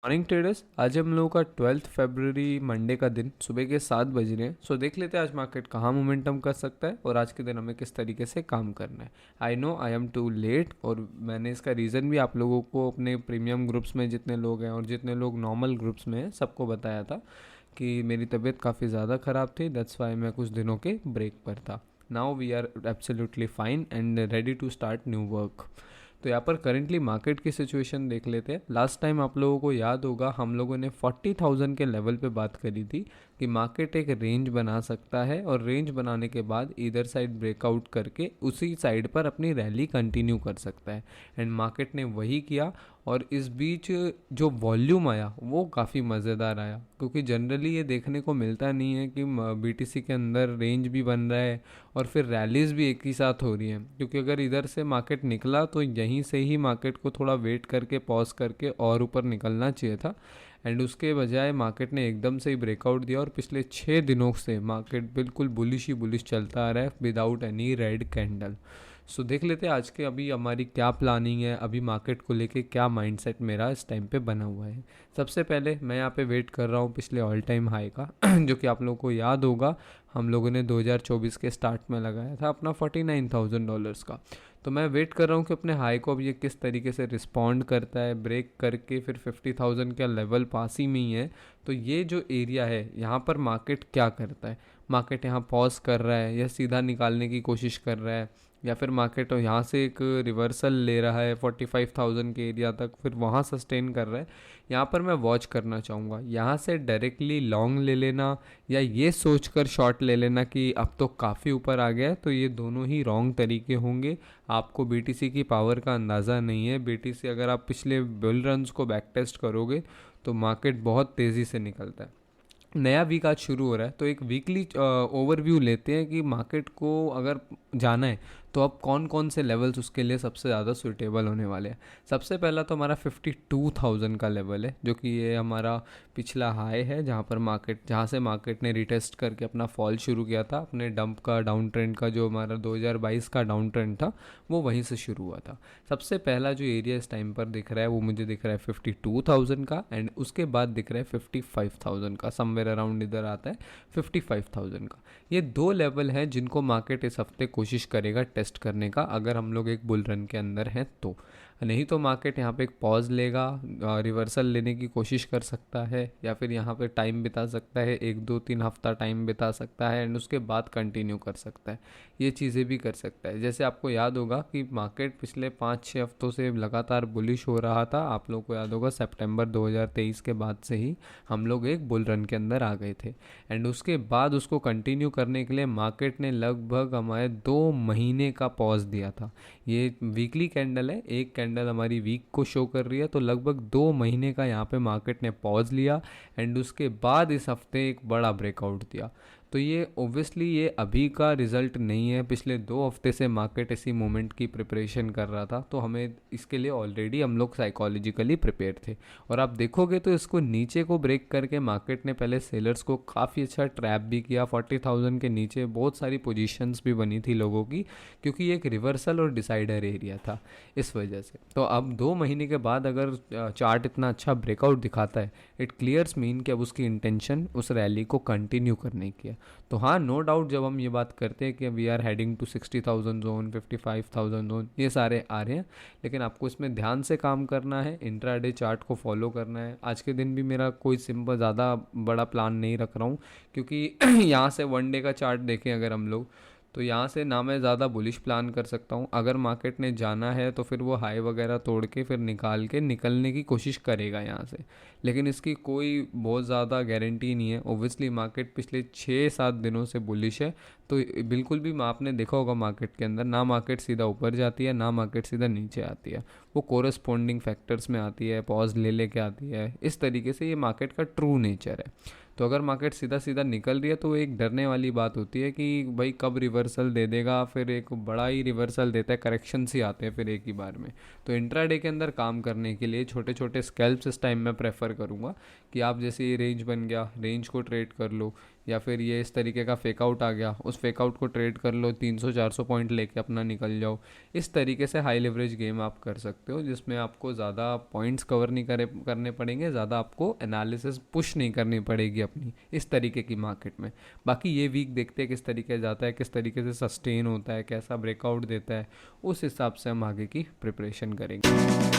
Morning traders, आज हम लोगों का 12 फरवरी मंडे का दिन सुबह के 7 बज रहे हैं। सो देख लेते हैं आज मार्केट कहाँ मोमेंटम कर सकता है और आज के दिन हमें किस तरीके से काम करना है। I know I am too late, और मैंने इसका रीज़न भी आप लोगों को अपने प्रीमियम ग्रुप्स में जितने लोग हैं और जितने लोग नॉर्मल ग्रुप्स में हैं सबको बताया था कि मेरी तबीयत काफ़ी ज़्यादा ख़राब थी। दैट्स वाई मैं कुछ दिनों के ब्रेक पर था। Now we are absolutely fine and ready to start new work. तो यहाँ पर करेंटली मार्केट की सिचुएशन देख लेते हैं। लास्ट टाइम आप लोगों को याद होगा हम लोगों ने 40,000 के लेवल पे बात करी थी कि मार्केट एक रेंज बना सकता है और रेंज बनाने के बाद इधर साइड ब्रेकआउट करके उसी साइड पर अपनी रैली कंटिन्यू कर सकता है। एंड मार्केट ने वही किया और इस बीच जो वॉल्यूम आया वो काफ़ी मज़ेदार आया, क्योंकि जनरली ये देखने को मिलता नहीं है कि बीटीसी के अंदर रेंज भी बन रहा है और फिर रैलीज भी एक ही साथ हो रही हैं। क्योंकि अगर इधर से मार्केट निकला तो यहीं से ही मार्केट को थोड़ा वेट करके पॉज करके और ऊपर निकलना चाहिए था। एंड उसके बजाय मार्केट ने एकदम से ही ब्रेकआउट दिया और पिछले 6 दिनों से मार्केट बिल्कुल बुलिश ही बुलिश चलता आ रहा है विदाउट एनी रेड कैंडल। सो देख लेते हैं आज के अभी हमारी क्या प्लानिंग है, अभी मार्केट को लेके क्या माइंडसेट मेरा इस टाइम पे बना हुआ है। सबसे पहले मैं यहाँ पे वेट कर रहा हूँ पिछले ऑल टाइम हाई का जो कि आप लोगों को याद होगा हम लोगों ने 2024 के स्टार्ट में लगाया था अपना $49,000 का। तो मैं वेट कर रहा हूँ कि अपने हाई को अब ये किस तरीके से रिस्पॉन्ड करता है। ब्रेक करके फिर 50,000 का लेवल पास ही में ही है, तो ये जो एरिया है यहाँ पर मार्केट क्या करता है। मार्केट यहाँ पॉज कर रहा है या सीधा निकालने की कोशिश कर रहा है, या फिर मार्केट यहाँ से एक रिवर्सल ले रहा है 45,000 के एरिया तक फिर वहाँ सस्टेन कर रहा है। यहाँ पर मैं वॉच करना चाहूँगा यहाँ से डायरेक्टली लॉन्ग ले लेना या ये सोचकर शॉर्ट ले लेना कि अब तो काफ़ी ऊपर आ गया है, तो ये दोनों ही रॉन्ग तरीके होंगे। आपको बीटीसी की पावर का अंदाज़ा नहीं है। बीटीसी अगर आप पिछले बुल रन्स को बैक टेस्ट करोगे तो मार्केट बहुत तेज़ी से निकलता है। नया वीक आज शुरू हो रहा है तो एक वीकली ओवरव्यू लेते हैं कि मार्केट को अगर जाना है तो अब कौन कौन से लेवल्स उसके लिए सबसे ज़्यादा सूटेबल होने वाले हैं। सबसे पहला तो हमारा 52,000 का लेवल है, जो कि ये हमारा पिछला हाई है जहाँ से मार्केट ने रिटेस्ट करके अपना फॉल शुरू किया था। अपने डंप का डाउन ट्रेंड का जो हमारा 2022 का डाउन ट्रेंड था वो वहीं से शुरू हुआ था। सबसे पहला जो एरिया इस टाइम पर दिख रहा है वो मुझे दिख रहा है 52,000 का, एंड उसके बाद दिख रहा है 55,000 का, समवेयर अराउंड इधर आता है 55,000 का। ये दो लेवल हैं जिनको मार्केट इस हफ्ते कोशिश करेगा टेस्ट करने का, अगर हम लोग एक बुल रन के अंदर हैं तो। नहीं तो मार्केट यहाँ पे एक पॉज लेगा, रिवर्सल लेने की कोशिश कर सकता है, या फिर यहाँ पे टाइम बिता सकता है, 1 2 3 हफ्ता टाइम बिता सकता है एंड उसके बाद कंटिन्यू कर सकता है। ये चीज़ें भी कर सकता है। जैसे आपको याद होगा कि मार्केट पिछले 5 6 हफ्तों से लगातार बुलिश हो रहा था। आप लोगों को याद होगा सितंबर 2023 के बाद से ही हम लोग एक बुल रन के अंदर आ गए थे, एंड उसके बाद उसको कंटिन्यू करने के लिए मार्केट ने लगभग हमारे 2 महीने का पॉज दिया था। ये वीकली कैंडल है, एक कैंडल हमारी वीक को शो कर रही है, तो लगभग 2 महीने का यहाँ पे मार्केट ने पॉज लिया एंड उसके बाद इस हफ्ते एक बड़ा ब्रेकआउट दिया। तो ये ओब्वियसली ये अभी का रिजल्ट नहीं है, पिछले 2 हफ्ते से मार्केट इसी मोमेंट की प्रिपरेशन कर रहा था, तो हमें इसके लिए ऑलरेडी हम लोग साइकोलॉजिकली प्रिपेयर थे। और आप देखोगे तो इसको नीचे को ब्रेक करके मार्केट ने पहले सेलर्स को काफ़ी अच्छा ट्रैप भी किया। 40,000 के नीचे बहुत सारी पोजीशंस भी बनी थी लोगों की, क्योंकि ये एक रिवर्सल और डिसाइडर एरिया था इस वजह से। तो अब 2 महीने के बाद अगर चार्ट इतना अच्छा ब्रेकआउट दिखाता है, इट क्लियर्स मीन कि अब उसकी इंटेंशन उस रैली को कंटिन्यू करने की है। तो हाँ, नो डाउट जब हम ये बात करते हैं कि we are heading to 60,000 zone, 55,000 zone, ये सारे आ रहे हैं, लेकिन आपको इसमें ध्यान से काम करना है, इंट्राडे चार्ट को फॉलो करना है। आज के दिन भी मेरा कोई सिंपल ज़्यादा बड़ा प्लान नहीं रख रहा हूँ, क्योंकि यहाँ से 1 डे का चार्ट देखें अगर हम लोग, तो यहाँ से ना मैं ज़्यादा बुलिश प्लान कर सकता हूँ। अगर मार्केट ने जाना है तो फिर वो हाई वगैरह तोड़ के फिर निकाल के निकलने की कोशिश करेगा यहाँ से, लेकिन इसकी कोई बहुत ज़्यादा गारंटी नहीं है। ओब्वियसली मार्केट पिछले 6 7 दिनों से बुलिश है, तो बिल्कुल भी आपने देखा होगा मार्केट के अंदर ना मार्केट सीधा ऊपर जाती है ना मार्केट सीधा नीचे आती है, वो कोरस्पॉन्डिंग फैक्टर्स में आती है, पॉज ले लेके आती है। इस तरीके से ये मार्केट का ट्रू नेचर है। तो अगर मार्केट सीधा सीधा निकल रही है तो एक डरने वाली बात होती है कि भाई कब रिवर्सल दे देगा, फिर एक बड़ा ही रिवर्सल देता है, करेक्शंस ही आते हैं फिर एक ही बार में। तो इंट्राडे के अंदर काम करने के लिए छोटे छोटे स्कैल्प्स इस टाइम में प्रेफर करूँगा कि आप जैसे ये रेंज बन गया, रेंज को ट्रेड कर लो, या फिर ये इस तरीके का फेक आउट आ गया, उस फेक आउट को ट्रेड कर लो, 300-400 पॉइंट लेके अपना निकल जाओ। इस तरीके से हाई लेवरेज गेम आप कर सकते हो, जिसमें आपको ज़्यादा पॉइंट्स कवर नहीं करने पड़ेंगे, ज़्यादा आपको एनालिसिस पुश नहीं करनी पड़ेगी अपनी, इस तरीके की मार्केट में। बाकी ये वीक देखते हैं किस तरीके से जाता है, किस तरीके से सस्टेन होता है, कैसा ब्रेकआउट देता है, उस हिसाब से हम आगे की प्रिपरेशन करेंगे।